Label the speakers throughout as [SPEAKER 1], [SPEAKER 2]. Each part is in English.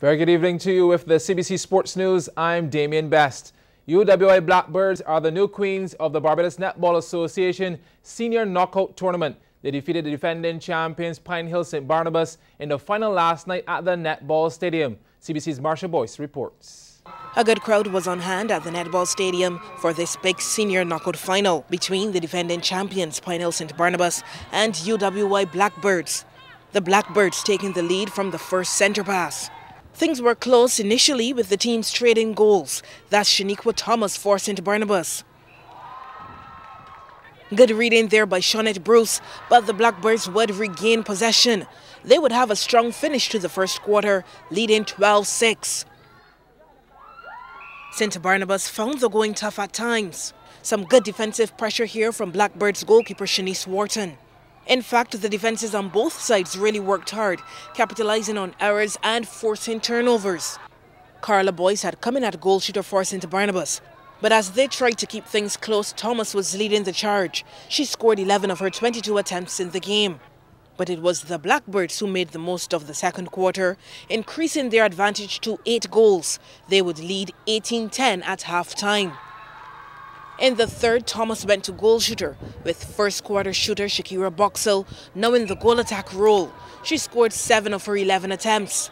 [SPEAKER 1] Very good evening to you with the CBC Sports News. I'm Damien Best. UWI Blackbirds are the new queens of the Barbados Netball Association Senior Knockout Tournament. They defeated the defending champions Pine Hill St. Barnabas in the final last night at the Netball Stadium. CBC's Marsha Boyce reports.
[SPEAKER 2] A good crowd was on hand at the Netball Stadium for this big senior knockout final between the defending champions Pine Hill St. Barnabas and UWI Blackbirds. The Blackbirds taking the lead from the first centre pass. Things were close initially with the teams trading goals. That's Shaniqua Thomas for St. Barnabas. Good reading there by Shawnette Bruce, but the Blackbirds would regain possession. They would have a strong finish to the first quarter, leading 12-6. St. Barnabas found the going tough at times. Some good defensive pressure here from Blackbirds goalkeeper Shanice Wharton. In fact, the defenses on both sides really worked hard, capitalizing on errors and forcing turnovers. Carla Boyce had come in at goal shooter for St. Barnabas. But as they tried to keep things close, Thomas was leading the charge. She scored 11 of her 22 attempts in the game. But it was the Blackbirds who made the most of the second quarter, increasing their advantage to 8 goals. They would lead 18-10 at halftime. In the third, Thomas went to goal shooter, with first quarter shooter Shakira Boxell now in the goal attack role. She scored 7 of her 11 attempts.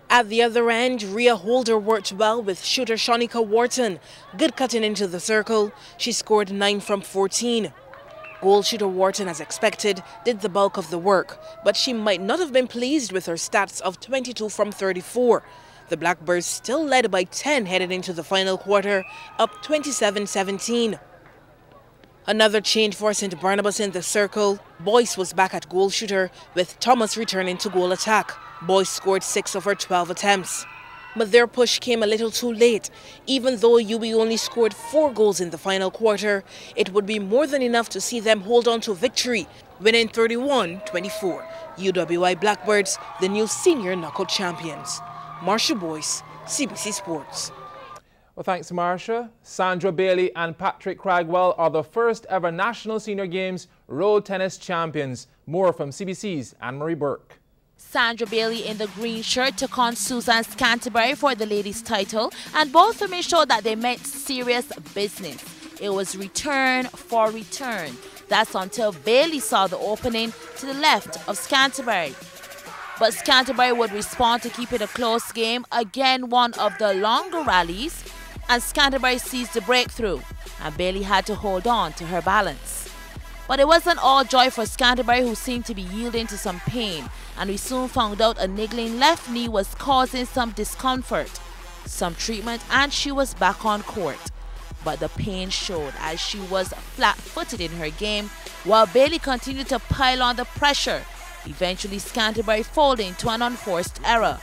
[SPEAKER 2] At the other end, Rhea Holder worked well with shooter Shanika Wharton. Good cutting into the circle. She scored 9 from 14. Goal shooter Wharton, as expected, did the bulk of the work, but she might not have been pleased with her stats of 22 from 34. The Blackbirds still led by 10 headed into the final quarter, up 27-17. Another change for St. Barnabas in the circle. Boyce was back at goal shooter, with Thomas returning to goal attack. Boyce scored 6 of her 12 attempts. But their push came a little too late. Even though UB only scored 4 goals in the final quarter, it would be more than enough to see them hold on to victory, winning 31-24. UWI Blackbirds, the new senior knockout champions. Marsha Boyce, CBC Sports.
[SPEAKER 1] Well, thanks, Marsha. Sandra Bailey and Patrick Cragwell are the first ever National Senior Games road tennis champions. More from CBC's Anne-Marie Burke.
[SPEAKER 3] Sandra Bailey in the green shirt took on Susan Scantlebury for the ladies' title, and both women showed that they meant serious business. It was return for return. That's until Bailey saw the opening to the left of Scantlebury. But Scantlebury would respond to keep it a close game, again one of the longer rallies, and Scantlebury seized the breakthrough, and Bailey had to hold on to her balance. But it wasn't all joy for Scantlebury, who seemed to be yielding to some pain, and we soon found out a niggling left knee was causing some discomfort. Some treatment and she was back on court. But the pain showed as she was flat-footed in her game, while Bailey continued to pile on the pressure, eventually Scantlebury folding to an unforced error.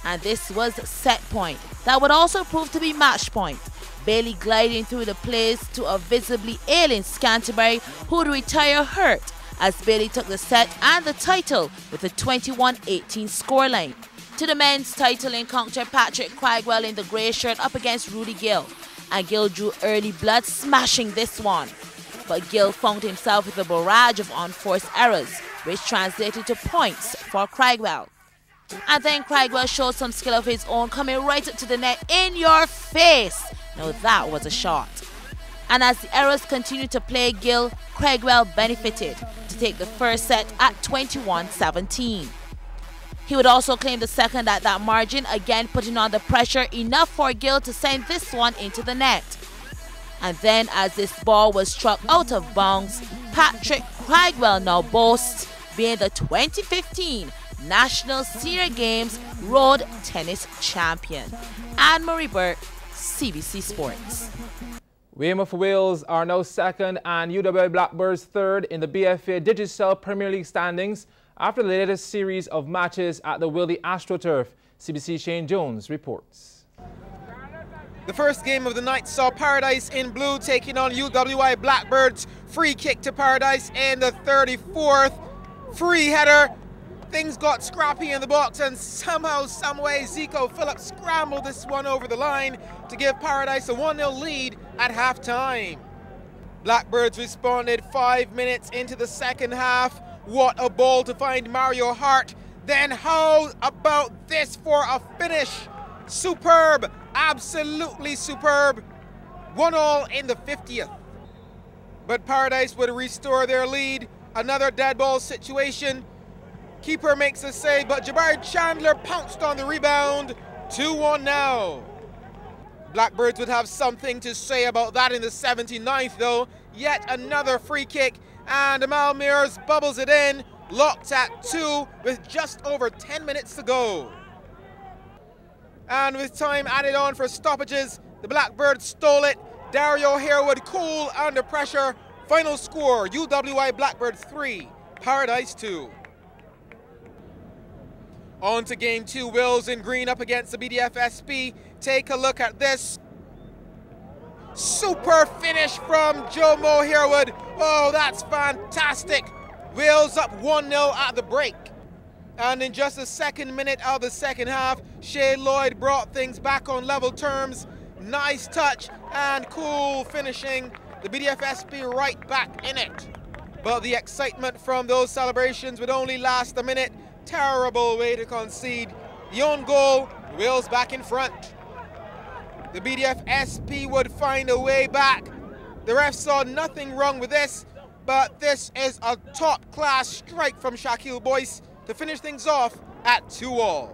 [SPEAKER 3] And this was set point. That would also prove to be match point. Bailey gliding through the plays to a visibly ailing Scantlebury, who would retire hurt as Bailey took the set and the title with a 21-18 scoreline. To the men's title encounter, Patrick Cragwell in the grey shirt up against Rudy Gill. And Gill drew early blood, smashing this one. But Gill found himself with a barrage of unforced errors, which translated to points for Cragwell. And then Cragwell showed some skill of his own, coming right up to the net in your face. Now that was a shot. And as the errors continued to plague Gill, Cragwell benefited to take the first set at 21-17. He would also claim the second at that margin, again putting on the pressure enough for Gill to send this one into the net. And then as this ball was struck out of bounds, Patrick Cragwell now boasts being the 2015 National Senior Games Road Tennis Champion. Anne-Marie Burke, CBC Sports.
[SPEAKER 1] Weymouth Wales are now second and UWI Blackbirds third in the BFA Digicel Premier League standings after the latest series of matches at the Wildy AstroTurf. CBC Shane Jones reports.
[SPEAKER 4] The first game of the night saw Paradise in blue taking on UWI Blackbirds. Free kick to Paradise in the 34th. Free header. Things got scrappy in the box and somehow, someway, Zico Phillips scrambled this one over the line to give Paradise a 1-0 lead at half-time. Blackbirds responded 5 minutes into the second half. What a ball to find Mario Hart. Then how about this for a finish? Superb, absolutely superb. 1-1 in the 50th. But Paradise would restore their lead. Another dead ball situation. Keeper makes a save, but Jabari Chandler pounced on the rebound. 2-1 now. Blackbirds would have something to say about that in the 79th though. Yet another free kick, and Amal Mears bubbles it in, locked at 2 with just over 10 minutes to go. And with time added on for stoppages, the Blackbirds stole it. Dario Harewood cool under pressure. Final score, UWI Blackbirds 3, Paradise 2. On to game 2, Wills in green up against the BDF SP. Take a look at this. Super finish from Jomo Harewood. Oh, that's fantastic. Wills up 1-0 at the break. And in just the second minute of the second half, Shay Lloyd brought things back on level terms. Nice touch and cool finishing. The BDF SP right back in it. But the excitement from those celebrations would only last a minute. Terrible way to concede. The own goal, Wills back in front. The BDF SP would find a way back. The ref saw nothing wrong with this, but this is a top-class strike from Shaquille Boyce to finish things off at 2-2.